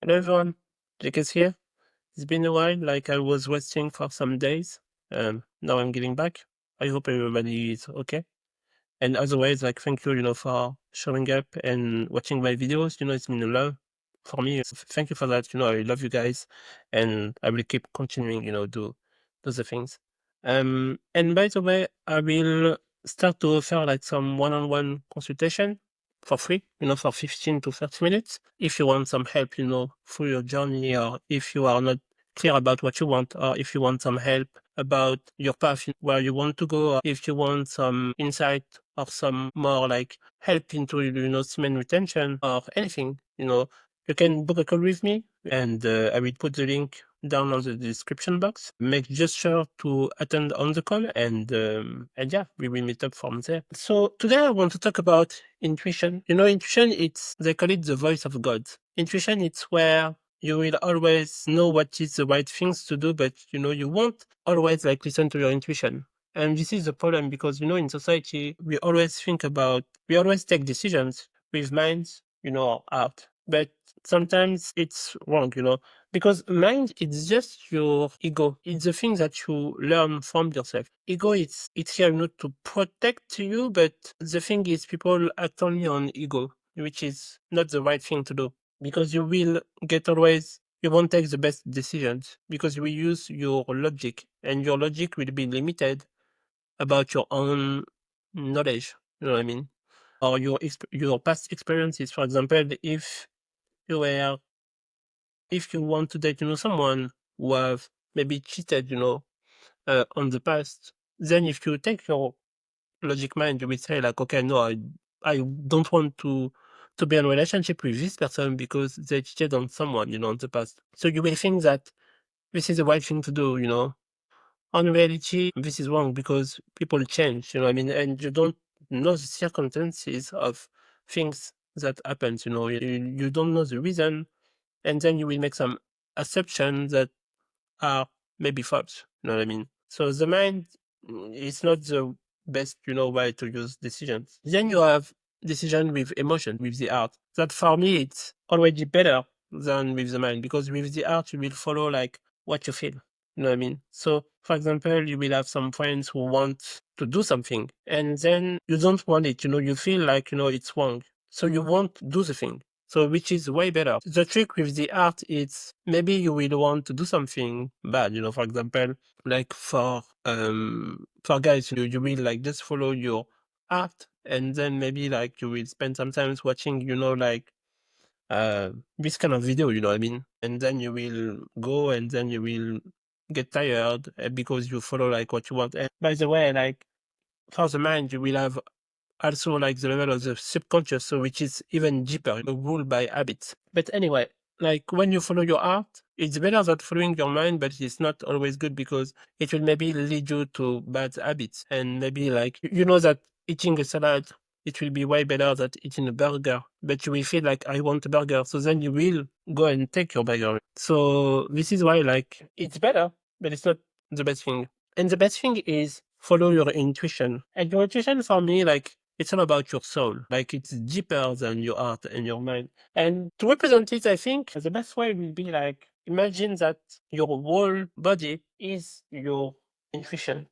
Hello everyone, Jake is here. It's been a while, like I was resting for some days. Now I'm getting back. I hope everybody is okay. And as always, like thank you, for showing up and watching my videos. It's been a love for me. So thank you for that. I love you guys, and I will keep continuing. Do the things. And by the way, I will start to offer like some one-on-one consultation for free. For 15 to 30 minutes. If you want some help, through your journey, or if you are not clear about what you want, or if you want some help about your path where you want to go, or if you want some insight or some more like help into semen retention or anything, you can book a call with me, and I will put the link down on the description box. Make just sure to attend on the call, and yeah, we will meet up from there. So today I want to talk about intuition. Intuition, it's they call it the voice of God. Intuition, it's where you will always know what is the right things to do, but you won't always like listen to your intuition. And this is the problem because in society we always take decisions with minds, or heart. But sometimes it's wrong, because mind it's just your ego. It's the thing that you learn from yourself. Ego it's here not to protect you, but the thing is people act only on ego, which is not the right thing to do. Because you won't take the best decisions because you will use your logic, and your logic will be limited about your own knowledge. You know what I mean? Or your past experiences. For example, you were if you want to date, someone who have maybe cheated, on the past, then if you take your logic mind, you will say like, okay, no, I don't want to be in a relationship with this person because they cheated on someone, in the past. So you will think that this is the right thing to do, On reality, this is wrong because people change, you know what I mean? And you don't know the circumstances of things that happens, you don't know the reason, and then you will make some assumptions that are maybe false. You know what I mean? So the mind is not the best, way to use decisions. Then you have decision with emotion, with the art. That for me, it's already better than with the mind because with the art, you will follow like what you feel. You know what I mean? So, for example, you will have some friends who want to do something and then you don't want it. You feel like, it's wrong. So you won't do the thing. So which is way better. The trick with the art is maybe you will want to do something bad, for example, like for guys, you will like just follow your art and then maybe like you will spend some time watching, like this kind of video, you know what I mean? And then you will go and then you will get tired because you follow like what you want. And by the way, like for the mind, you will have also like the level of the subconscious, so which is even deeper, ruled by habits. But anyway, like when you follow your heart, it's better than following your mind, but it's not always good because it will maybe lead you to bad habits. And maybe like, you know that eating a salad, it will be way better than eating a burger, but you will feel like I want a burger. So then you will go and take your burger. So this is why like it's better, but it's not the best thing. And the best thing is follow your intuition. And your intuition for me, like it's all about your soul. Like it's deeper than your heart and your mind. And to represent it, I think the best way will be like imagine that your whole body is your intuition.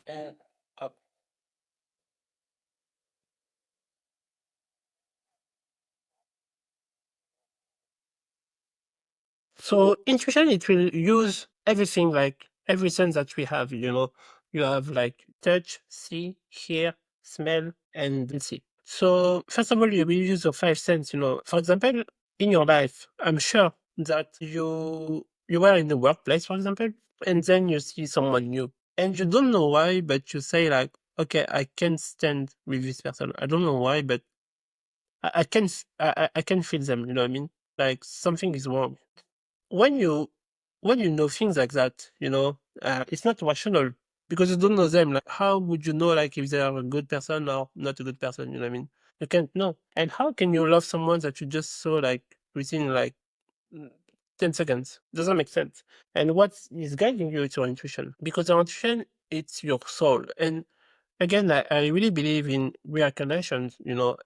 And uh, so intuition, it will use everything, like every sense that we have. You have like touch, see, hear, smell, and see. So first of all, you will use your five sense. For example, in your life, I'm sure that you were in the workplace, for example, and then you see someone new, and you don't know why, but you say like, okay, I can stand with this person. I don't know why, but I can I can feel them. You know what I mean? Like something is wrong when you know things like that, it's not rational because you don't know them. Like, how would you know, like, if they are a good person or not a good person? You know what I mean? You can't know. And how can you love someone that you just saw, like, within, like, mm, 10 seconds? Doesn't make sense. And what is guiding you is your intuition because your intuition it's your soul. And again, I really believe in reincarnations,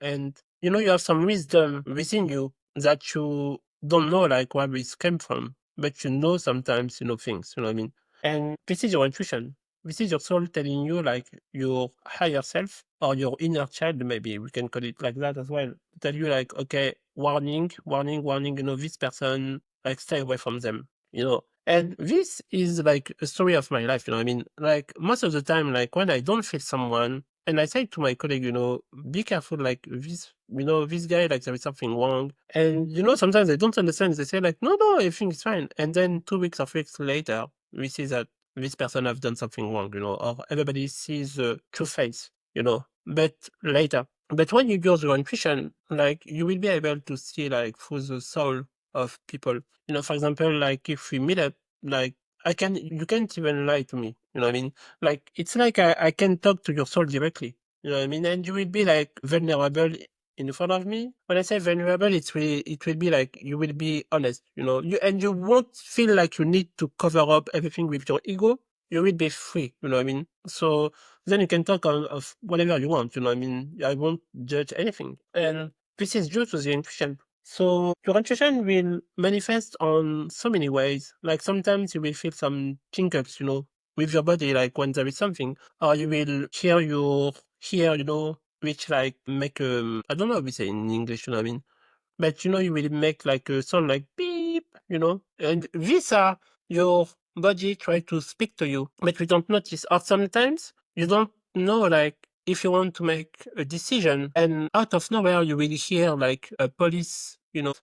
and you have some wisdom within you that you don't know like where this came from, but sometimes things, what I mean? And this is your intuition. This is your soul telling you like your higher self or your inner child, maybe we can call it like that as well. Tell you like, okay, warning, warning, warning, this person, like stay away from them, and this is like a story of my life, what I mean? Like most of the time, like when I don't feel someone, and I say to my colleague, be careful, like this guy, like there is something wrong. And sometimes they don't understand. They say like, no, no, everything is fine. And then 2 weeks or 3 weeks later, we see that this person have done something wrong, or everybody sees the true face, but later. But when you go through intuition, like you will be able to see like through the soul of people. For example, like if we meet up, like you can't even lie to me. You know what I mean? Like it's like I can talk to your soul directly. You know what I mean? And you will be like vulnerable in front of me. When I say vulnerable, it will be like you will be honest. And you won't feel like you need to cover up everything with your ego. You will be free. You know what I mean? So then you can talk of whatever you want. You know what I mean? I won't judge anything. And this is due to the intuition. So your intuition will manifest on so many ways. Like sometimes you will feel some tingle-ups, with your body, like when there is something, or you will hear which like make I don't know what we say in English, what I mean? But you will make like a sound like beep, and these are your body try to speak to you, but we don't notice. Or sometimes you don't know, like if you want to make a decision, and out of nowhere you will hear like a police.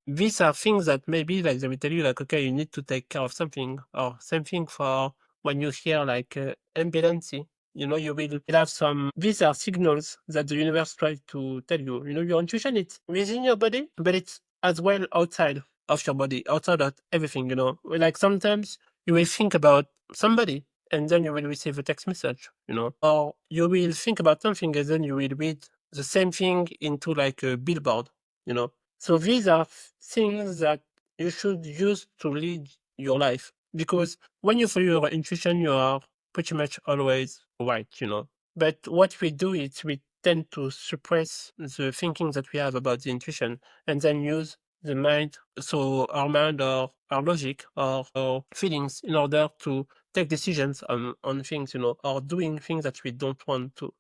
These are things that maybe like they will tell you like, okay, you need to take care of something, or something for when you hear like ambulance. You will have some, these are signals that the universe tries to tell you. Your intuition, it's within your body, but it's as well outside of your body, outside of everything, Like sometimes you will think about somebody and then you will receive a text message, or you will think about something and then you will read the same thing into like a billboard, you know. So these are things that you should use to lead your life, because when you follow your intuition, you are pretty much always right, But what we do is we tend to suppress the thinking that we have about the intuition and then use the mind, so our mind or our logic or our feelings in order to take decisions on things, or doing things that we don't want to.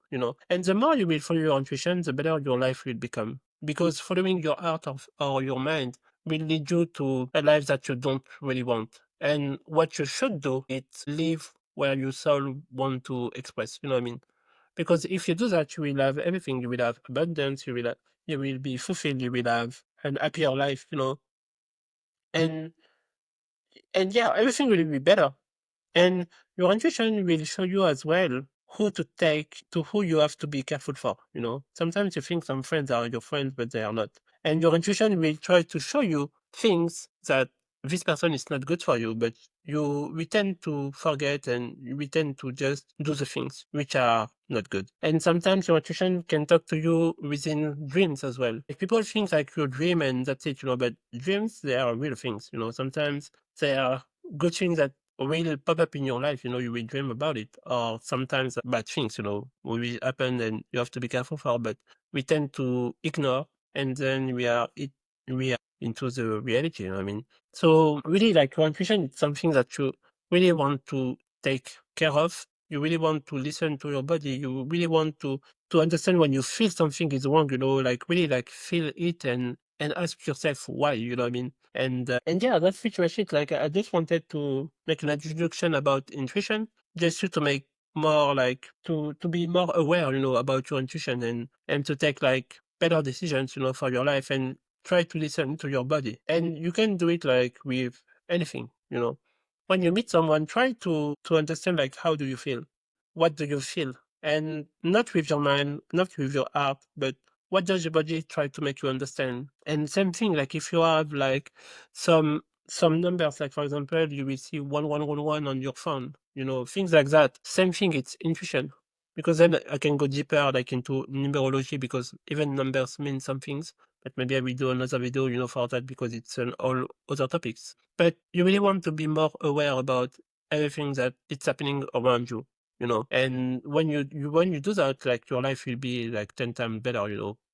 And the more you will follow your intuition, the better your life will become. Because following your heart or your mind will lead you to a life that you don't really want. And what you should do is live where your soul want to express. You know what I mean? Because if you do that, you will have everything. You will have abundance. You will be fulfilled. You will have an happier life. And and yeah, everything will be better. And your intuition will show you as well who to take to who you have to be careful for. Sometimes you think some friends are your friends, but they are not. And your intuition will try to show you things that this person is not good for you, but we tend to forget and we tend to just do the things which are not good. And sometimes your intuition can talk to you within dreams as well. Like people think like you dream and that's it, but dreams, they are real things, Sometimes they are good things that will pop up in your life, you will dream about it. Or sometimes bad things, will happen and you have to be careful for, but we tend to ignore and then we are into the reality, I mean. So really like your intuition is something that you really want to take care of. You really want to listen to your body. You really want to understand when you feel something is wrong, like really like feel it and ask yourself why, you know what I mean? And yeah, that's pretty much it. Like I just wanted to make an introduction about intuition, just to make more like to be more aware, about your intuition and to take like better decisions, for your life and try to listen to your body. And you can do it like with anything. When you meet someone, try to understand like how do you feel? What do you feel? And not with your mind, not with your heart, but what does your body try to make you understand? And same thing, like if you have like some numbers, like for example, you will see 1111 on your phone, things like that. Same thing, it's intuition. Because then I can go deeper like into numerology, because even numbers mean some things. But maybe I will do another video, for that, because it's an all other topics. But you really want to be more aware about everything that it's happening around you. And when you do that, like your life will be like 10 times better,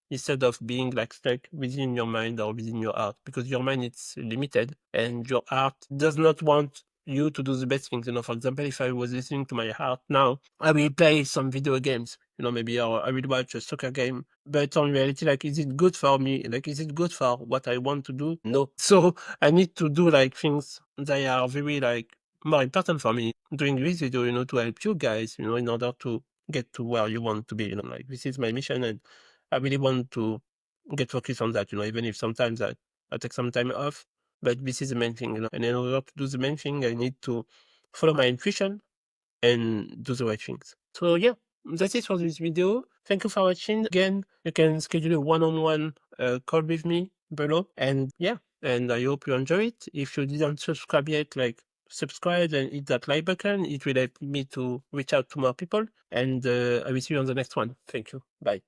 instead of being like stuck within your mind or within your heart, because your mind is limited and your heart does not want you to do the best things. For example, if I was listening to my heart now, I will play some video games, maybe, or I will watch a soccer game. But on reality, like, is it good for me? Like, is it good for what I want to do? No. So I need to do like things that are very like more important for me doing this video, to help you guys, in order to get to where you want to be. Like, this is my mission, and I really want to get focused on that, even if sometimes I take some time off. But this is the main thing, and in order to do the main thing, I need to follow my intuition and do the right things. So yeah, that's it for this video. Thank you for watching. Again, you can schedule a one-on-one call with me below. And yeah, and I hope you enjoy it. If you didn't subscribe yet, like, subscribe and hit that like button. It will help me to reach out to more people. And I will see you on the next one. Thank you. Bye.